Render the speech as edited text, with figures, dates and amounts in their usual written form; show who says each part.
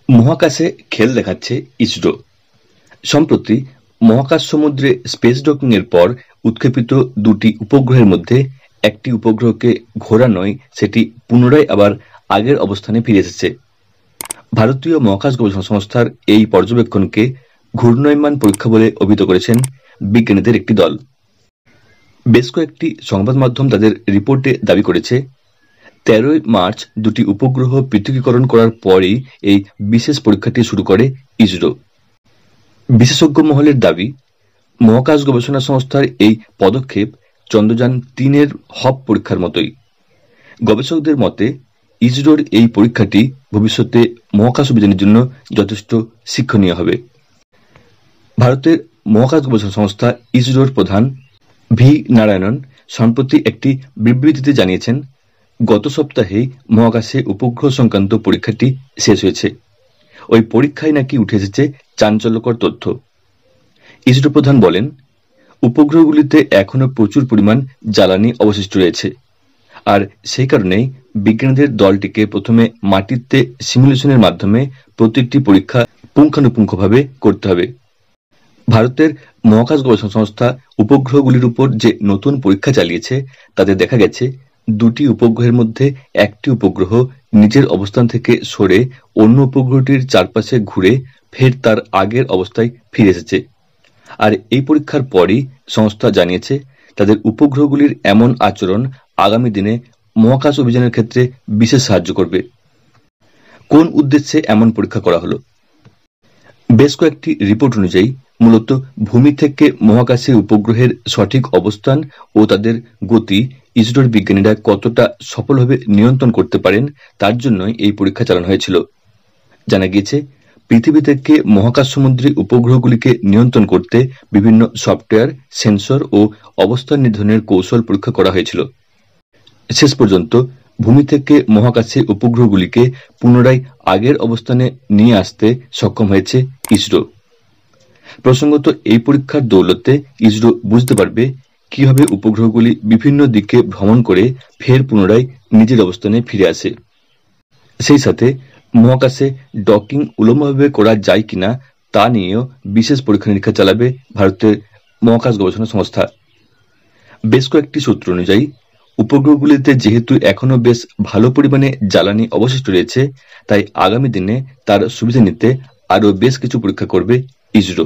Speaker 1: মহাকাশে খেল দেখাচ্ছে ইসরো। সম্প্রতি মহাকাশ সমুদ্রে স্পেস ডকিং এর পর উৎক্ষেপিত দুটি উপগ্রহের মধ্যে একটি উপগ্রহকে ঘোরা নয়, সেটি পুনরায় আবার আগের অবস্থানে ফিরে এসেছে। ভারতীয় মহাকাশ গবেষণা সংস্থার এই পর্যবেক্ষণকে ঘূর্ণয়মান পরীক্ষা বলে অভিহিত করেছেন বিজ্ঞানীদের একটি দল। বেশ কয়েকটি সংবাদ মাধ্যম তাদের রিপোর্টে দাবি করেছে, 13 মার্চ দুটি উপগ্রহ পৃথকীকরণ করার পরই এই বিশেষ পরীক্ষাটি শুরু করে ইসরো। বিশেষজ্ঞ মহলের দাবি, মহাকাশ গবেষণা সংস্থার এই পদক্ষেপ চন্দ্রযান-3 এর হব পরীক্ষার মতোই। গবেষকদের মতে ইসরোর এই পরীক্ষাটি ভবিষ্যতে মহাকাশ অভিযানের জন্য যথেষ্ট শিক্ষণীয় হবে। ভারতের মহাকাশ গবেষণা সংস্থা ইসরোর প্রধান ভি নারায়ণন সম্প্রতি একটি বিবৃতিতে জানিয়েছেন, গত সপ্তাহেই মহাকাশে উপগ্রহ সংক্রান্ত পরীক্ষাটি শেষ হয়েছে। ওই পরীক্ষায় নাকি উঠে এসেছে চাঞ্চল্যকর তথ্য। ইসরো প্রধান বলেন, উপগ্রহগুলিতে এখনো প্রচুর পরিমাণ জ্বালানি অবশিষ্ট রয়েছে, আর সেই কারণেই বিজ্ঞানীদের দলটিকে প্রথমে মাটিতে সিমুলেশনের মাধ্যমে প্রতিটি পরীক্ষা পুঙ্খানুপুঙ্খভাবে করতে হবে। ভারতের মহাকাশ গবেষণা সংস্থা উপগ্রহগুলির উপর যে নতুন পরীক্ষা চালিয়েছে তাতে দেখা গেছে, দুটি উপগ্রহের মধ্যে একটি উপগ্রহ নিজের অবস্থান থেকে সরে অন্য উপগ্রহটির চারপাশে ঘুরে ফের তার আগের অবস্থায় ফিরে এসেছে। আর এই পরীক্ষার পরই সংস্থা জানিয়েছে, তাদের উপগ্রহগুলির এমন আচরণ আগামী দিনে মহাকাশ অভিযানের ক্ষেত্রে বিশেষ সাহায্য করবে। কোন উদ্দেশ্যে এমন পরীক্ষা করা হলো? বেশ কয়েকটি রিপোর্ট অনুযায়ী মূলত ভূমি থেকে মহাকাশে উপগ্রহের সঠিক অবস্থান ও তাদের গতি ইসরোর বিজ্ঞানীরা কতটা সফলভাবে নিয়ন্ত্রণ করতে পারেন তার জন্যই এই পরীক্ষা চালানো হয়েছিল। জানা গিয়েছে, পৃথিবী থেকে মহাকাশ সমুদ্রে উপগ্রহগুলিকে নিয়ন্ত্রণ করতে বিভিন্ন সফটওয়্যার, সেন্সর ও অবস্থান নির্ধারণের কৌশল পরীক্ষা করা হয়েছিল। শেষ পর্যন্ত ভূমি থেকে মহাকাশে উপগ্রহগুলিকে পুনরায় আগের অবস্থানে নিয়ে আসতে সক্ষম হয়েছে ইসরো। প্রসঙ্গত, এই পরীক্ষার দৌলতে ইসরো বুঝতে পারবে কিভাবে উপগ্রহগুলি বিভিন্ন দিকে ভ্রমণ করে ফের পুনরায় নিজের অবস্থানে ফিরে আসে। সেই সাথে মহাকাশে ডকিং উলম্বভাবে করা যায় কিনা তা নিয়েও বিশেষ পরীক্ষা নিরীক্ষা চালাবে ভারতের মহাকাশ গবেষণা সংস্থা। বেশ কয়েকটি সূত্র অনুযায়ী উপগ্রহগুলিতে যেহেতু এখনো বেশ ভালো পরিমাণে জ্বালানি অবশিষ্ট রয়েছে, তাই আগামী দিনে তার সুবিধা নিতে আরও বেশ কিছু পরীক্ষা করবে ইসরো।